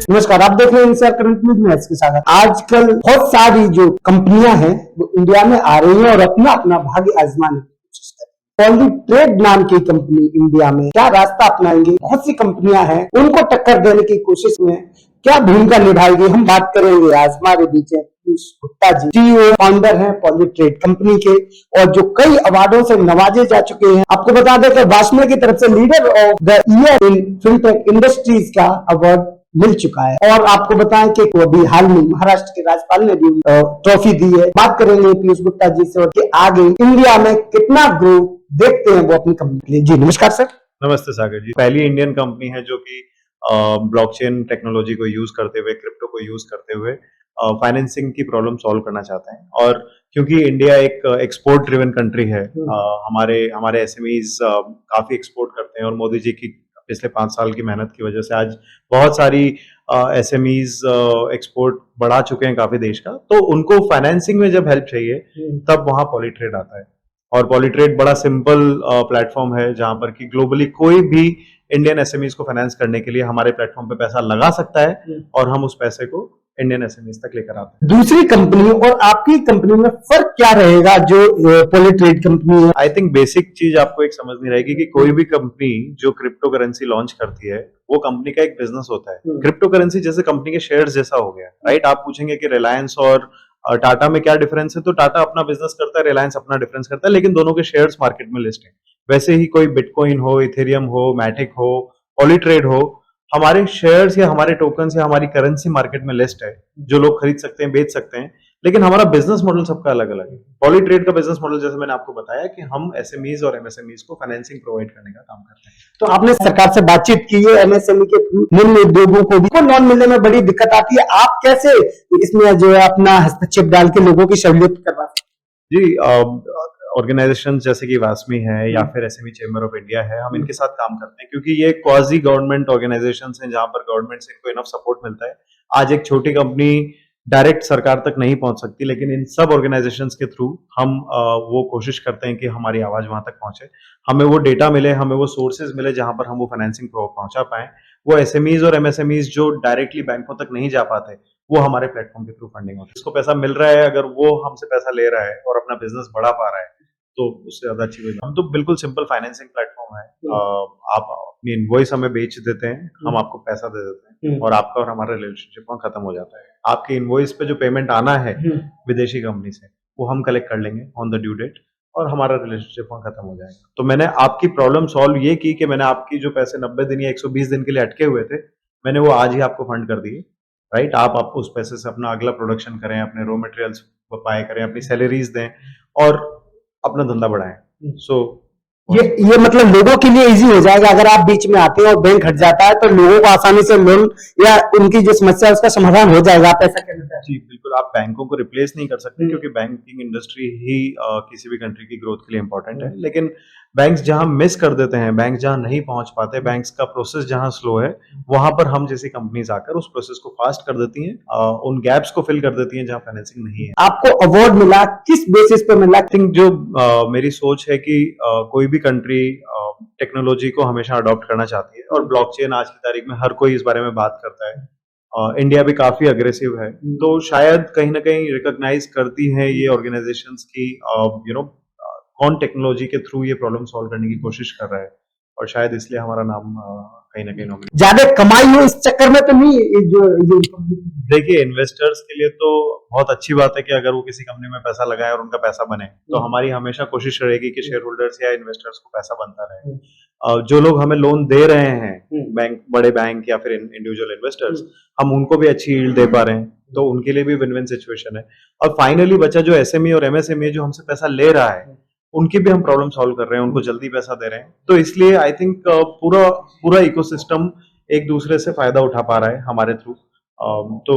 नमस्कार, आप देख रहे हैं इंडिया करंट न्यूज में के साथ। आजकल बहुत सारी जो कंपनियां हैं वो इंडिया में आ रही हैं और अपना अपना भाग्य आजमाने की कोशिश कर रही हैं। पॉलीट्रेड नाम की कंपनी इंडिया में क्या रास्ता अपनाएंगे? बहुत सी कंपनियां हैं, उनको टक्कर देने की कोशिश में क्या भूमिका निभाएगी, हम बात करेंगे। आज हमारे बीच है पीयूष गुप्ता जी, CEO फाउंडर हैं पॉलीट्रेड कंपनी के, और जो कई अवार्डों से नवाजे जा चुके हैं। आपको बता दें कि वास्मे की तरफ से leader of the year in fintech industries का अवार्ड मिल चुका है। और आपको बताएं कि वो अभी हाल में महाराष्ट्र के राज्यपाल ने भी ट्रॉफी दी है। बात करेंगे पीयूष गुप्ता जी से और कि आगे इंडिया में कितना ग्रोथ देखते हैं वो अपनी कंपनी के लिए। जी नमस्कार सर। नमस्ते सागर जी। पहली इंडियन कंपनी है जो कि ब्लॉकचेन टेक्नोलॉजी को यूज करते हुए, क्रिप्टो को यूज करते हुए फाइनेंसिंग की प्रॉब्लम सॉल्व करना चाहते हैं। और क्योंकि इंडिया एक एक्सपोर्ट ड्रिवन कंट्री है, हमारे एसएमईज काफी एक्सपोर्ट करते हैं और मोदी जी की पिछले 5 साल की मेहनत की वजह से आज बहुत सारी एसएमईज एक्सपोर्ट बढ़ा चुके हैं काफी देश का। तो उनको फाइनेंसिंग में जब हेल्प चाहिए तब वहां पॉलीट्रेड आता है। और पॉलीट्रेड बड़ा सिंपल प्लेटफॉर्म है जहां पर कि ग्लोबली कोई भी इंडियन एसएमईज को फाइनेंस करने के लिए हमारे प्लेटफॉर्म पे पैसा लगा सकता है और हम उस पैसे को इंडियन एसएमईज तक लेकर आते हैं। दूसरी कंपनी और आपकी कंपनी में फर्क क्या रहेगा जो पॉलीट्रेड कंपनी है? आई थिंक बेसिक चीज आपको एक समझनी रहेगी कि कोई भी कंपनी जो क्रिप्टो करेंसी लॉन्च करती है वो कंपनी का एक बिजनेस होता है। क्रिप्टो करेंसी जैसे कंपनी के शेयर जैसा हो गया, राइट। आप पूछेंगे कि रिलायंस और टाटा में क्या डिफरेंस है, तो टाटा अपना बिजनेस करता है, रिलायंस अपना डिफरेंस करता है, लेकिन दोनों के शेयर्स मार्केट में लिस्ट है। वैसे ही कोई बिटकॉइन हो, इथेरियम हो, मैटिक हो, पॉलीट्रेड हो, हमारे शेयर्स या हमारे टोकन्स या हमारी करेंसी मार्केट में लिस्ट है जो लोग खरीद सकते हैं, बेच सकते हैं, लेकिन हमारा बिजनेस मॉडल सबका अलग अलग है। पॉलीट्रेड का बिजनेस मॉडल जैसे मैंने आपको बताया कि हम एसएमईज और एमएसएमईज को फाइनेंसिंग प्रोवाइड करने का काम करते हैं। तो आपने सरकार से बातचीत की है, एमएसएमई के निम्न उद्योगों को भी लोन मिलने में बड़ी दिक्कत आती है, आप कैसे इसमें जो है अपना हस्तक्षेप डाल के लोगों की सहूलियत करवा सकते? जी, ऑर्गेनाइजेशन जैसे कि वास्मी है या फिर एसएमई चेंबर ऑफ इंडिया है, हम इनके साथ काम करते हैं क्योंकि ये क्वाजी गवर्नमेंट ऑर्गेनाइजेशन हैं जहां पर गवर्नमेंट से इनको इनफ सपोर्ट मिलता है। आज एक छोटी कंपनी डायरेक्ट सरकार तक नहीं पहुंच सकती, लेकिन इन सब ऑर्गेनाइजेशंस के थ्रू हम वो कोशिश करते हैं कि हमारी आवाज वहां तक पहुंचे, हमें वो डेटा मिले, हमें वो सोर्सेज मिले जहां पर हम वो फाइनेंसिंग पहुंचा पाए। वो एसएमईज और एमएसएमईज जो डायरेक्टली बैंकों तक नहीं जा पाते, वो हमारे प्लेटफॉर्म के थ्रू फंडिंग होती है। जिसको पैसा मिल रहा है, अगर वो हमसे पैसा ले रहा है और अपना बिजनेस बढ़ा पा रहा है, तो उससे ज्यादा अच्छी बात। हम तो बिल्कुल सिंपल फाइनेंसिंग प्लेटफॉर्म है। आप अपनी इनवॉइस हमें बेच देते हैं, हम आपको पैसा दे देते हैं और आपका और हमारा रिलेशनशिप वहां खत्म हो जाता है। आपकी इनवॉइस पे जो पेमेंट आना है विदेशी कंपनी से, वो हम कलेक्ट कर लेंगे ऑन द ड्यू डेट और हमारा रिलेशनशिप वहां खत्म हो जाएगा। तो मैंने आपकी प्रॉब्लम सॉल्व ये की कि मैंने आपकी जो पैसे 90 दिन या 120 दिन के लिए अटके हुए थे, मैंने वो आज ही आपको फंड कर दिए, राइट। आप उस पैसे से अपना अगला प्रोडक्शन करें, अपने रॉ मटेरियल्स बाय करें, अपनी सैलरीज दें और अपना धंधा बढ़ाएं। ये मतलब लोगों के लिए इजी हो जाएगा अगर आप बीच में आते हैं और बैंक हट जाता है तो लोगों को आसानी से लोन या उनकी जो समस्या है उसका समाधान हो जाएगा। आप ऐसा कहना चाहते हैं? जी बिल्कुल, आप बैंकों को रिप्लेस नहीं कर सकते क्योंकि बैंकिंग इंडस्ट्री ही किसी भी कंट्री की ग्रोथ के लिए इंपॉर्टेंट है, लेकिन बैंक्स जहां मिस कर देते हैं, बैंक जहां नहीं पहुंच पाते, बैंक्स का प्रोसेस जहां स्लो है, वहां पर हम जैसी कंपनीज आकर उस प्रोसेस को फास्ट कर देती हैं, उन गैप्स को फिल कर देती हैं जहां फाइनेंसिंग नहीं है। आपको अवार्ड मिला, किस बेसिस पे मिला? आई थिंक जो मेरी सोच है कि कोई भी कंट्री टेक्नोलॉजी को हमेशा अडॉप्ट करना चाहती है और ब्लॉकचेन आज की तारीख में हर कोई इस बारे में बात करता है। इंडिया भी काफी अग्रेसिव है, तो शायद कहीं ना कहीं रिकॉग्नाइज करती है ये ऑर्गेनाइजेशंस की कौन टेक्नोलॉजी के थ्रू ये प्रॉब्लम सॉल्व करने की कोशिश कर रहा है, और शायद इसलिए हमारा नाम कहीं ना कहीं नॉमिनेट। ज्यादा कमाई हो इस चक्कर में तो नहीं? जो देखिए, इन्वेस्टर्स के लिए तो बहुत अच्छी बात है कि अगर वो किसी कंपनी में पैसा लगाए और उनका पैसा बने, तो हमारी हमेशा कोशिश रहेगी कि शेयर होल्डर्स या इन्वेस्टर्स को पैसा बनता रहे। जो लोग हमें लोन दे रहे हैं, बैंक, बड़े बैंक या फिर इंडिविजुअल इन्वेस्टर्स, हम उनको भी अच्छी यील्ड दे पा रहे हैं, तो उनके लिए भी विन विन सिचुएशन है। और फाइनली बचा जो एसएमई और एमएसएमई जो हमसे पैसा ले रहा है, उनकी भी हम प्रॉब्लम सॉल्व कर रहे हैं, उनको जल्दी पैसा दे रहे हैं। तो इसलिए आई थिंक पूरा इकोसिस्टम एक दूसरे से फायदा उठा पा रहा है हमारे थ्रू, तो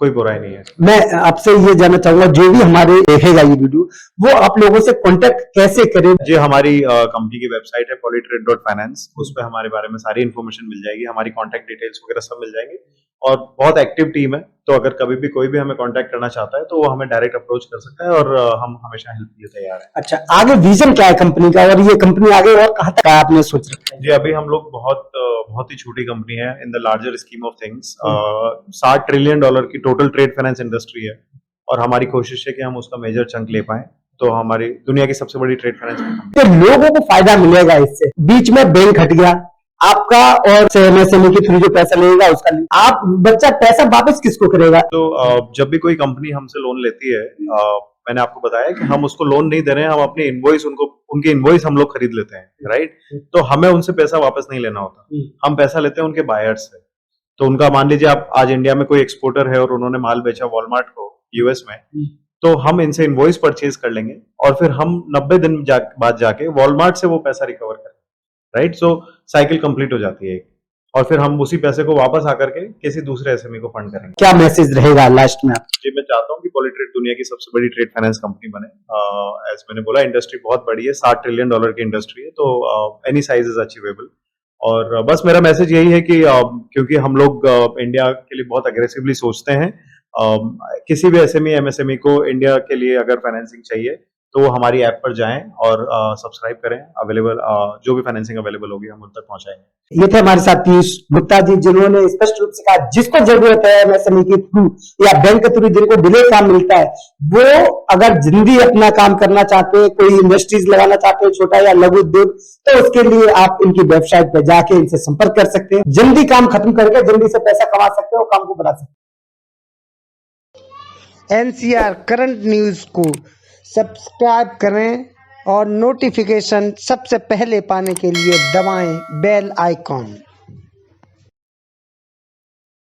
कोई बुराई नहीं है। मैं आपसे ये जानना चाहूंगा, जो भी हमारे देखेगा ये वीडियो, वो आप लोगों से कांटेक्ट कैसे करें? जी, हमारी कंपनी की वेबसाइट है polytrade.finance, उस पर हमारे बारे में सारी इन्फॉर्मेशन मिल जाएगी, हमारी कॉन्टेक्ट डिटेल्स वगैरह सब मिल जाएंगे। और बहुत एक्टिव टीम है। तो अगर कभी भी कोई भी हमें कांटेक्ट करना चाहता है तो वो हमें डायरेक्ट अप्रोच कर सकता है और हम हमेशा हेल्प के लिए तैयार हैं। अच्छा, आगे विजन क्या है कंपनी का, और ये कंपनी आगे और कहाँ तक आपने सोच रखा है? जी, अभी हम लोग बहुत ही छोटी कंपनी है in the larger scheme of things. $60 trillion की टोटल ट्रेड फाइनेंस इंडस्ट्री है और हमारी कोशिश है कि हम उसका मेजर चंक ले पाए। तो हमारी दुनिया की सबसे बड़ी ट्रेड फाइनेंस कंपनी। तो लोगों को फायदा मिलेगा इससे, बीच में बैंक हट गया आपका, और एमएसएमई के थ्रू जो पैसा लेगा उसका आप बच्चा पैसा वापस किसको करेगा? तो जब भी कोई कंपनी हमसे लोन लेती है, मैंने आपको बताया कि हम उसको लोन नहीं दे रहे हैं, हम अपनी इनवॉइस उनकी इनवॉइस हम लोग खरीद लेते हैं, राइट। तो हमें उनसे पैसा वापस नहीं लेना होता, हम पैसा लेते हैं उनके बायर्स से। तो उनका मान लीजिए आप आज इंडिया में कोई एक्सपोर्टर है और उन्होंने माल बेचा वॉलमार्ट को यूएस में, तो हम इनसे इनवॉइस परचेज कर लेंगे और फिर हम 90 दिन बाद जाके वॉलमार्ट से वो पैसा रिकवर करेंगे, राइट। सो साइकिल कंप्लीट हो जाती है और फिर हम उसी पैसे को वापस आकर के किसी दूसरे एसएमई को फंड करेंगे। क्या मैसेज रहेगा लास्ट में आप? जी, मैं चाहता हूँ कि पॉलीट्रेड दुनिया की सबसे बड़ी ट्रेड फाइनेंस कंपनी बने। एज मैंने बोला, इंडस्ट्री बहुत बड़ी है, $60 ट्रिलियन की इंडस्ट्री है, तो एनी साइज इज अचीवेबल। और बस मेरा मैसेज यही है कि क्योंकि हम लोग इंडिया के लिए बहुत अग्रेसिवली सोचते हैं, किसी भी एसएमई एमएसएमई को इंडिया के लिए अगर फाइनेंसिंग चाहिए तो वो हमारी ऐप पर जाएं और सब्सक्राइब करें। अवेलेबल जो भी फाइनेंसिंग अवेलेबल होगी हम उन तक पहुंचाएंगे। ये थे हमारे साथ पीयूष गुप्ता जी, जिन्होंने स्पष्ट रूप से कहा जिसको जरूरत है एमएसएमई के थ्रू या बैंक के थ्रू जिनको डिले काम मिलता है, वो अगर जल्दी अपना काम करना चाहते हैं, कोई इंडस्ट्रीज लगाना चाहते हैं, छोटा या लघु उद्योग, तो उसके लिए आप इनकी वेबसाइट पर जाके इनसे संपर्क कर सकते हैं। जल्दी काम खत्म करके जल्दी से पैसा कमा सकते हैं और काम को बढ़ा सकते हैं। एनसीआर करंट न्यूज को सब्सक्राइब करें और नोटिफिकेशन सबसे पहले पाने के लिए दबाएं बेल आइकॉन।